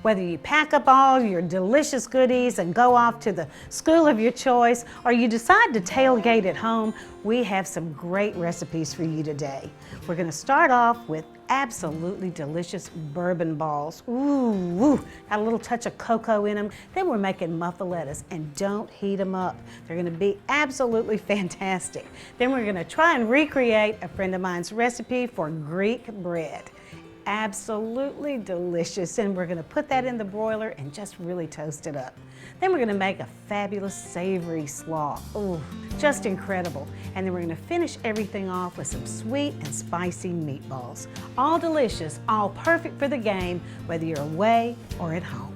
Whether you pack up all your delicious goodies and go off to the school of your choice, or you decide to tailgate at home, we have some great recipes for you today. We're going to start off with absolutely delicious bourbon balls. Ooh, got a little touch of cocoa in them. Then we're making muffalettas, and don't heat them up. They're going to be absolutely fantastic. Then we're going to try and recreate a friend of mine's recipe for Greek bread. Absolutely delicious, and we're going to put that in the broiler and just really toast it up. Then we're going to make a fabulous savory slaw. Oh, just incredible. And then we're going to finish everything off with some sweet and spicy meatballs. All delicious, all perfect for the game, whether you're away or at home.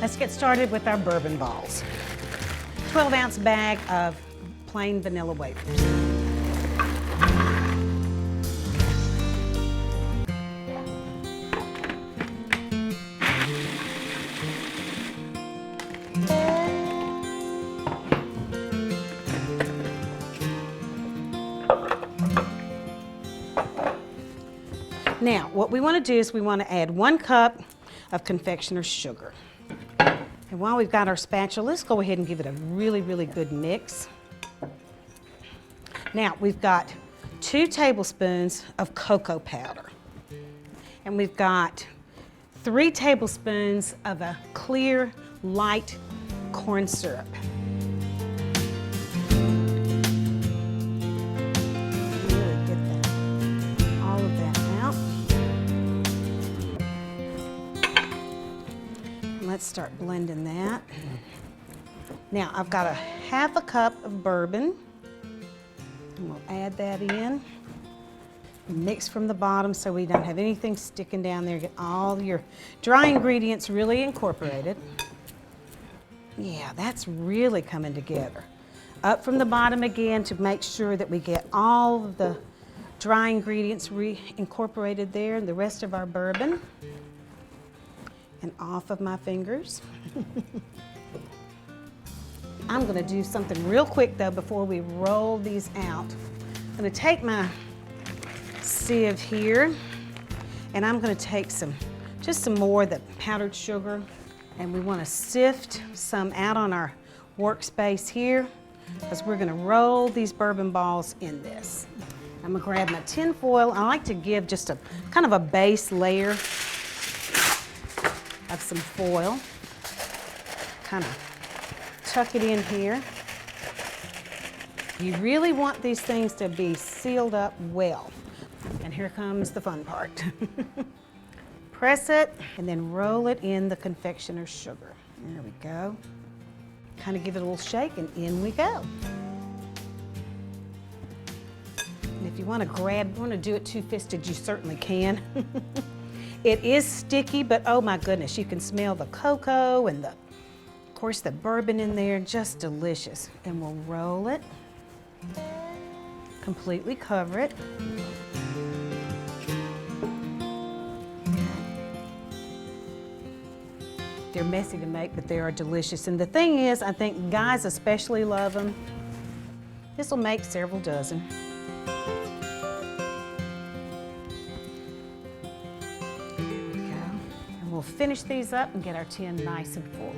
Let's get started with our bourbon balls. 12-ounce bag of plain vanilla wafers. Now, what we want to do is we want to add 1 cup of confectioner's sugar. And while we've got our spatula, let's go ahead and give it a really, really good mix. Now, we've got 2 tablespoons of cocoa powder. And we've got 3 tablespoons of a clear, light corn syrup. Really get all of that out. Let's start blending that. Now I've got a 1/2 cup of bourbon, and we'll add that in. Mix from the bottom so we don't have anything sticking down there. Get all your dry ingredients really incorporated. Yeah, that's really coming together. Up from the bottom again to make sure that we get all of the dry ingredients incorporated there and the rest of our bourbon. And off of my fingers. I'm going to do something real quick though before we roll these out. I'm going to take my sieve here, and I'm going to take just some more of the powdered sugar, and we want to sift some out on our workspace here because we're going to roll these bourbon balls in this. I'm going to grab my tin foil. I like to give just a kind of a base layer of some foil, kind of tuck it in here. You really want these things to be sealed up well. And here comes the fun part. Press it and then roll it in the confectioner's sugar. There we go. Kind of give it a little shake and in we go. And if you want to do it two-fisted, you certainly can. It is sticky, but oh my goodness, you can smell the cocoa and of course the bourbon in there, just delicious. And we'll roll it, completely cover it. They're messy to make, but they are delicious. And the thing is, I think guys especially love them. This will make several dozen. We'll finish these up and get our tin nice and full.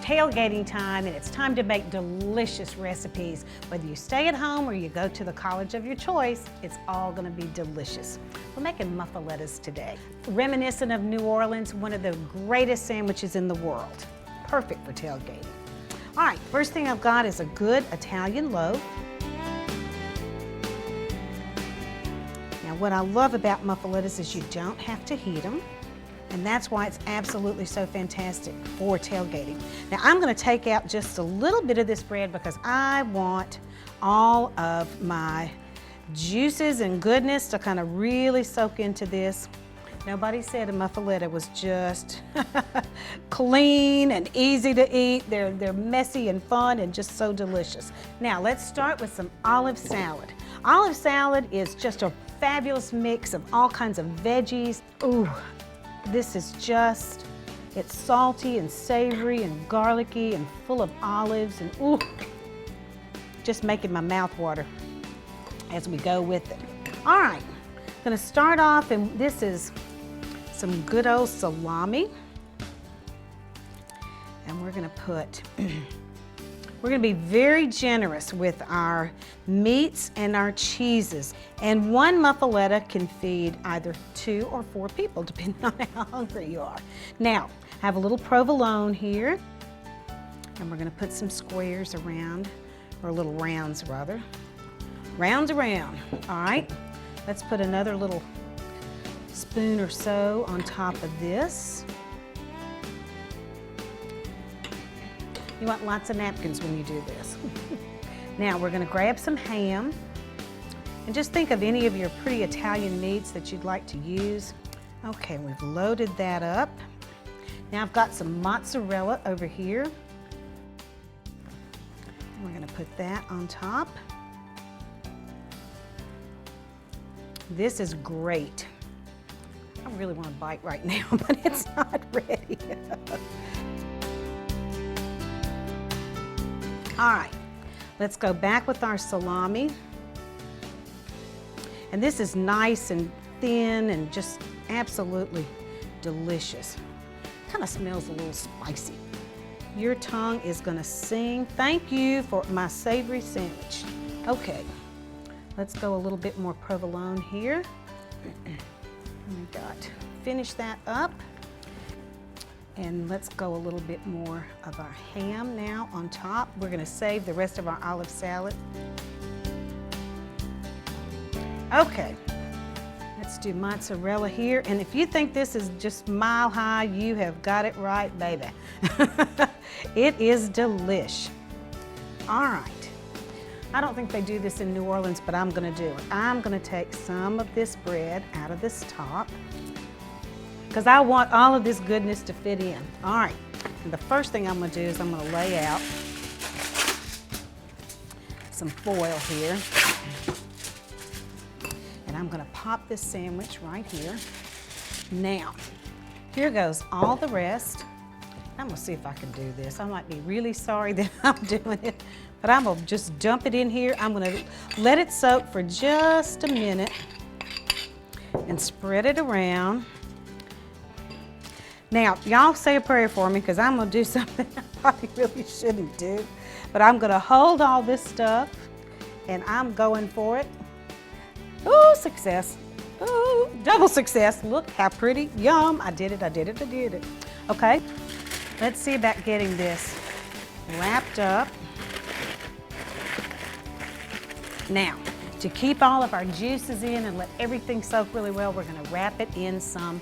Tailgating time, and it's time to make delicious recipes. Whether you stay at home or you go to the college of your choice, it's all going to be delicious. We're making muffalettas today. Reminiscent of New Orleans, one of the greatest sandwiches in the world. Perfect for tailgating. All right, first thing I've got is a good Italian loaf. Now what I love about muffalettas is you don't have to heat them. And that's why it's absolutely so fantastic for tailgating. Now I'm going to take out just a little bit of this bread because I want all of my juices and goodness to kind of really soak into this. Nobody said a muffaletta was just clean and easy to eat. They're messy and fun and just so delicious. Now let's start with some olive salad. Olive salad is just a fabulous mix of all kinds of veggies. Ooh, this is just, it's salty and savory and garlicky and full of olives and ooh, just making my mouth water as we go with it. All right, I'm gonna start off, and this is some good old salami. And we're gonna put, we're gonna be very generous with our meats and our cheeses. And one muffaletta can feed either 2 or 4 people, depending on how hungry you are. Now, I have a little provolone here, and we're gonna put some squares around, or little rounds rather. Rounds around, all right? Let's put another little spoon or so on top of this. You want lots of napkins when you do this. Now we're gonna grab some ham, and just think of any of your pretty Italian meats that you'd like to use. Okay, we've loaded that up. Now I've got some mozzarella over here. We're gonna put that on top. This is great. I really want to bite right now, but it's not ready. All right, let's go back with our salami. And this is nice and thin and just absolutely delicious. Kind of smells a little spicy. Your tongue is gonna sing. Thank you for my savory sandwich. Okay, let's go a little bit more provolone here. Finish that up, and let's go a little bit more of our ham now on top. We're gonna save the rest of our olive salad. Okay, let's do mozzarella here, and if you think this is just mile high, you have got it right, baby. It is delish. All right. I don't think they do this in New Orleans, but I'm gonna do it. I'm gonna take some of this bread out of this top because I want all of this goodness to fit in. All right, and the first thing I'm gonna do is I'm gonna lay out some foil here. And I'm gonna pop this sandwich right here. Now, here goes all the rest. I'm gonna see if I can do this. I might be really sorry that I'm doing it, but I'm gonna just dump it in here. I'm gonna let it soak for just a minute and spread it around. Now, y'all say a prayer for me because I'm gonna do something I probably really shouldn't do, but I'm gonna hold all this stuff and I'm going for it. Ooh, success. Ooh, double success. Look how pretty. Yum. I did it, I did it, I did it. Okay, let's see about getting this wrapped up. Now, to keep all of our juices in and let everything soak really well, we're gonna wrap it in some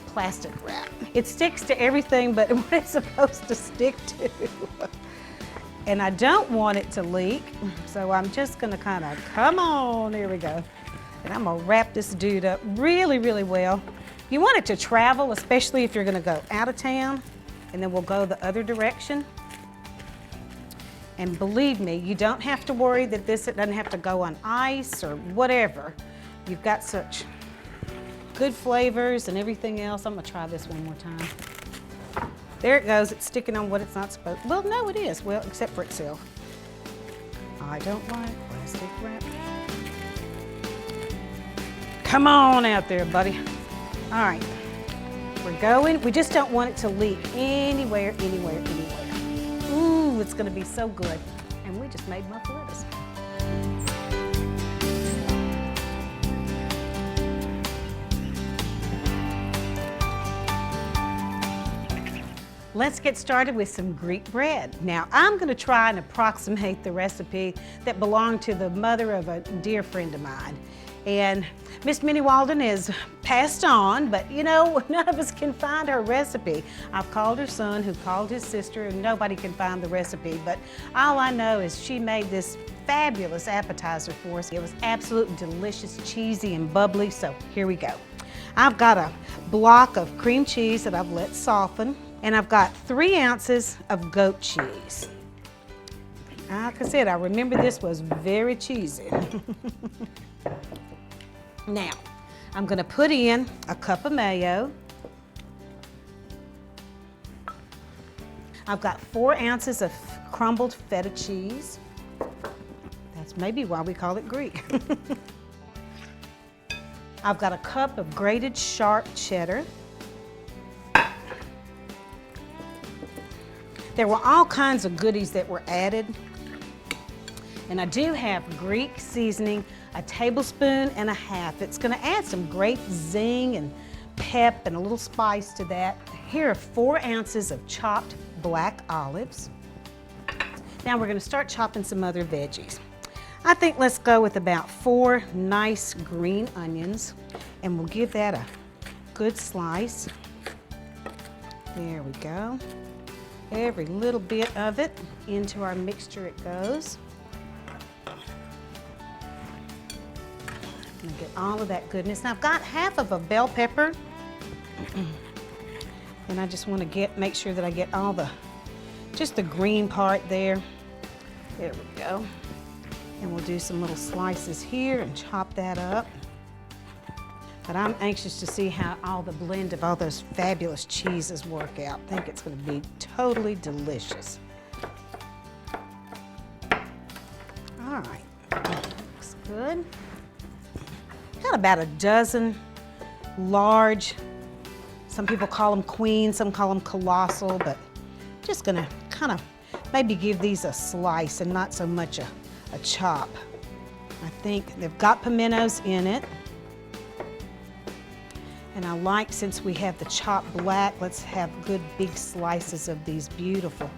plastic wrap. It sticks to everything but what it's supposed to stick to. And I don't want it to leak, so I'm just gonna kind of, come on, here we go. And I'm gonna wrap this dude up really, really well. You want it to travel, especially if you're gonna go out of town, and then we'll go the other direction. And believe me, you don't have to worry that this doesn't have to go on ice or whatever. You've got such good flavors and everything else. I'm gonna try this one more time. There it goes, it's sticking on what it's not supposed to. Well, no, it is, well, except for itself. I don't like plastic wrap. Come on out there, buddy. All right, we're going. We just don't want it to leak anywhere, anywhere, anywhere. Ooh, it's gonna be so good. And we just made muffalettas. Let's get started with some Greek bread. Now, I'm gonna try and approximate the recipe that belonged to the mother of a dear friend of mine. And Miss Minnie Walden is passed on, but you know, none of us can find her recipe. I've called her son, who called his sister, and nobody can find the recipe. But all I know is she made this fabulous appetizer for us. It was absolutely delicious, cheesy, and bubbly, so here we go. I've got a block of cream cheese that I've let soften, and I've got 3 ounces of goat cheese. Like I said, I remember this was very cheesy. Now, I'm gonna put in a cup of mayo. I've got 4 ounces of crumbled feta cheese. That's maybe why we call it Greek. I've got a cup of grated sharp cheddar. There were all kinds of goodies that were added. And I do have Greek seasoning, a tablespoon and a half. It's gonna add some great zing and pep and a little spice to that. Here are 4 ounces of chopped black olives. Now we're gonna start chopping some other veggies. I think let's go with about 4 nice green onions, and we'll give that a good slice. There we go. Every little bit of it into our mixture it goes. I'm gonna get all of that goodness. Now I've got half of a bell pepper, and I just want to make sure that I get all just the green part there. There we go. And we'll do some little slices here and chop that up. But I'm anxious to see how all the blend of all those fabulous cheeses work out. I think it's going to be totally delicious. All right, looks good. Got about a dozen large, some people call them queens, some call them colossal, but just gonna kind of maybe give these a slice and not so much a chop. I think they've got pimentos in it. And I like, since we have the chopped black, let's have good big slices of these beautiful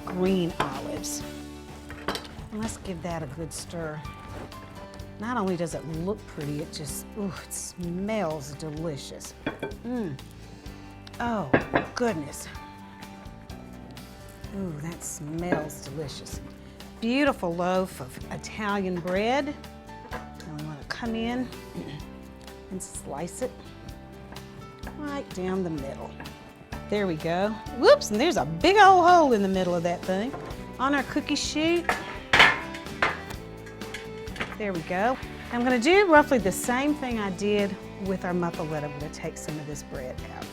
green olives. And let's give that a good stir. Not only does it look pretty, it just, ooh, it smells delicious. Oh, goodness. Ooh, that smells delicious. Beautiful loaf of Italian bread. And we want to come in and slice it right down the middle. There we go. Whoops, and there's a big old hole in the middle of that thing. On our cookie sheet. There we go. I'm going to do roughly the same thing I did with our muffaletta. I'm going to take some of this bread out.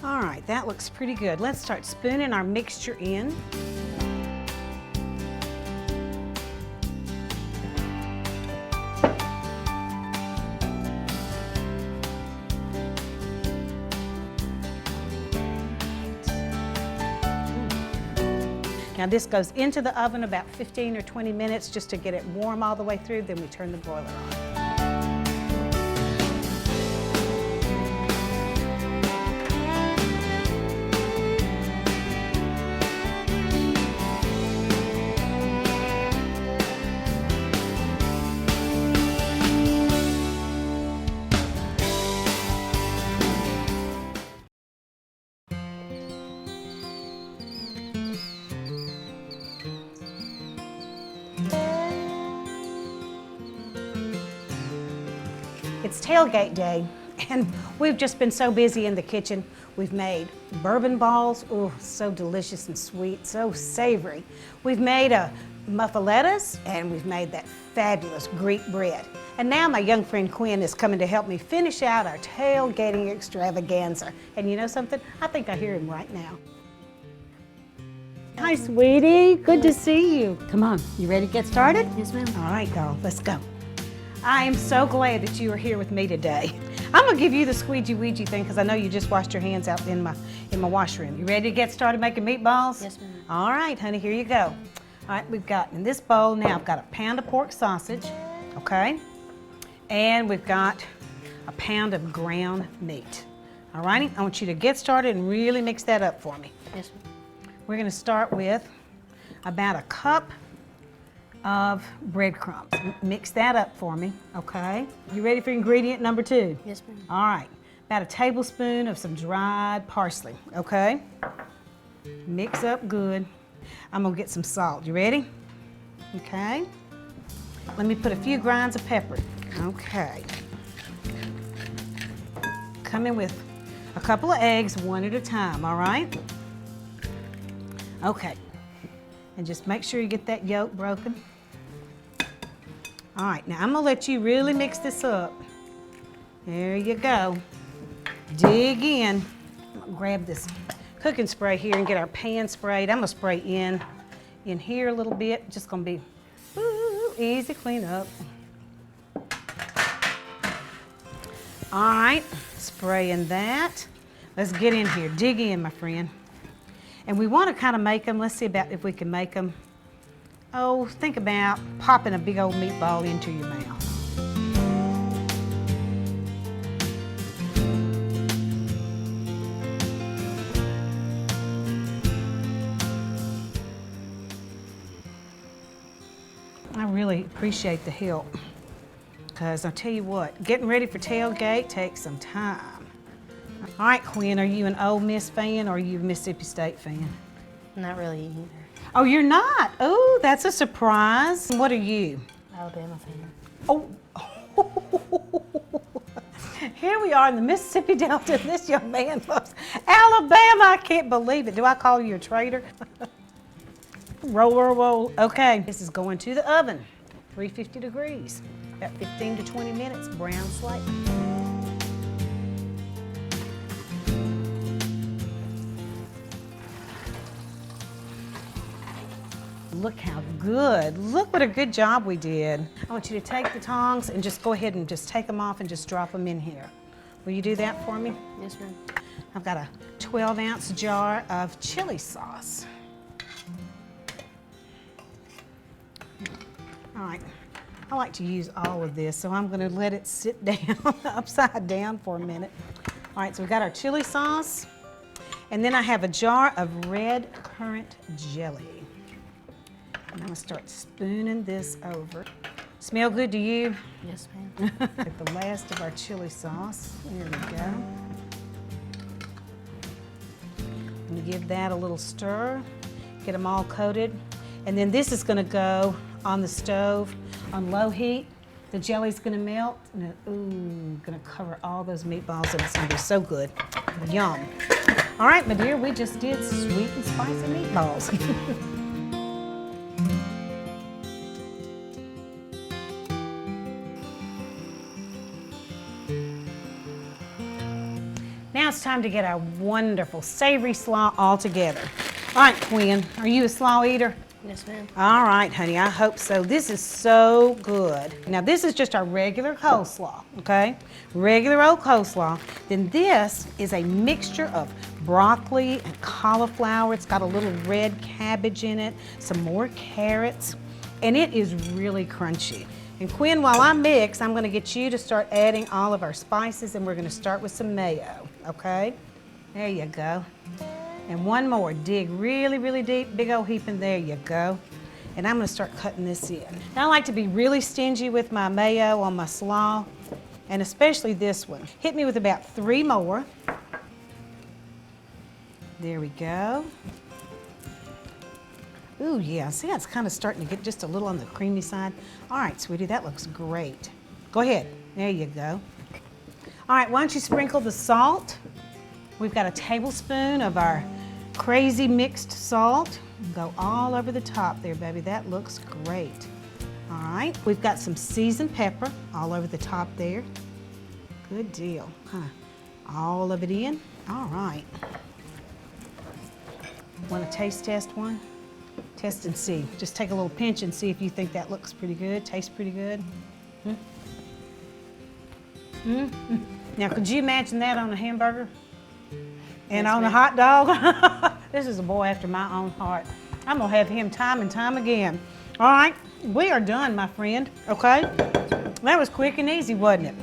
All right, that looks pretty good. Let's start spooning our mixture in. Now this goes into the oven about 15 or 20 minutes just to get it warm all the way through, then we turn the broiler on. It's tailgate day, and we've just been so busy in the kitchen. We've made bourbon balls, oh, so delicious and sweet, so savory. We've made muffalettas, and we've made that fabulous Greek bread. And now my young friend Quinn is coming to help me finish out our tailgating extravaganza. And you know something? I think I hear him right now. Hi, sweetie. Good to see you. Come on, you ready to get started? Yes, ma'am. All right, doll, let's go. I am so glad that you are here with me today. I'm gonna give you the squeegee Ouija thing because I know you just washed your hands out in my washroom. You ready to get started making meatballs? Yes, ma'am. All right, honey, here you go. All right, we've got in this bowl now, I've got a pound of pork sausage, okay? And we've got a pound of ground meat. All righty, I want you to get started and really mix that up for me. Yes, ma'am. We're gonna start with about a cup of breadcrumbs. Mix that up for me, okay? You ready for ingredient number 2? Yes, ma'am. All right, about a tablespoon of some dried parsley, okay? Mix up good. I'm gonna get some salt. You ready? Okay. Let me put a few grinds of pepper. Okay. Come in with a couple of eggs, one at a time, all right? Okay. And just make sure you get that yolk broken. All right, now I'm gonna let you really mix this up. There you go. Dig in. I'm gonna grab this cooking spray here and get our pan sprayed. I'm gonna spray in here a little bit. Just gonna be easy cleanup. All right, spraying that. Let's get in here. Dig in, my friend. And we want to kind of make them. Let's see about if we can make them. Oh, think about popping a big old meatball into your mouth. I really appreciate the help, because I'll tell you what, getting ready for tailgate takes some time. All right, Quinn, are you an Ole Miss fan or are you a Mississippi State fan? Not really either. Oh, you're not? Oh, that's a surprise. What are you? Alabama fan. Oh. Here we are in the Mississippi Delta, and this young man loves Alabama. I can't believe it. Do I call you a traitor? Roll, roll, roll. Okay, this is going to the oven, 350 degrees, about 15 to 20 minutes, brown slightly. Look how good. Look what a good job we did. I want you to take the tongs and just go ahead and just take them off and just drop them in here. Will you do that for me? Yes, ma'am. I've got a 12-ounce jar of chili sauce. All right, I like to use all of this, so I'm gonna let it sit down, upside down for a minute. All right, so we've got our chili sauce, and then I have a jar of red currant jelly. And I'm gonna start spooning this over. Smell good to you? Yes, ma'am. Get the last of our chili sauce. There we go. I'm gonna give that a little stir, get them all coated. And then this is gonna go on the stove on low heat. The jelly's gonna melt, and gonna cover all those meatballs, and it's gonna be so good. Yum. All right, my dear, we just did sweet and spicy meatballs. Now it's time to get our wonderful savory slaw all together. All right, Quinn, are you a slaw eater? Yes, ma'am. All right, honey, I hope so. This is so good. Now, this is just our regular coleslaw, okay? Regular old coleslaw. Then this is a mixture of broccoli and cauliflower. It's got a little red cabbage in it, some more carrots, and it is really crunchy. And Quinn, while I mix, I'm gonna get you to start adding all of our spices, and we're gonna start with some mayo, okay? There you go. And one more, dig really, really deep, big old heap in there you go. And I'm gonna start cutting this in. Now I like to be really stingy with my mayo on my slaw, and especially this one. Hit me with about 3 more. There we go. Ooh, yeah, see how it's kind of starting to get just a little on the creamy side? All right, sweetie, that looks great. Go ahead, there you go. All right, why don't you sprinkle the salt? We've got a tablespoon of our crazy mixed salt. Go all over the top there, baby. That looks great. All right, we've got some seasoned pepper all over the top there. Good deal. All of it in. All right. Want a taste test one? Test and see. Just take a little pinch and see if you think that looks pretty good, tastes pretty good. Now, could you imagine that on a hamburger? And on a hot dog? This is a boy after my own heart. I'm gonna have him time and time again. All right, we are done, my friend, okay? That was quick and easy, wasn't it?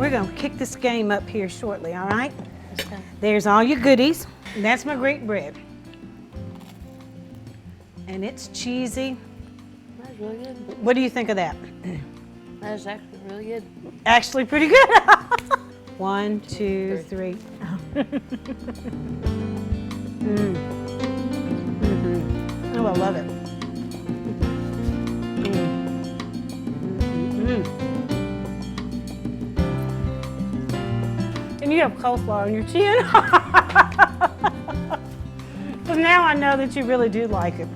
we're gonna kick this game up here shortly, all right? Okay. There's all your goodies. That's my Greek bread. And it's cheesy. That's really good. What do you think of that? That is actually really good. Actually pretty good. 1, 2, 3. Oh, I love it. And you have coleslaw on your chin. Because now I know that you really do like it.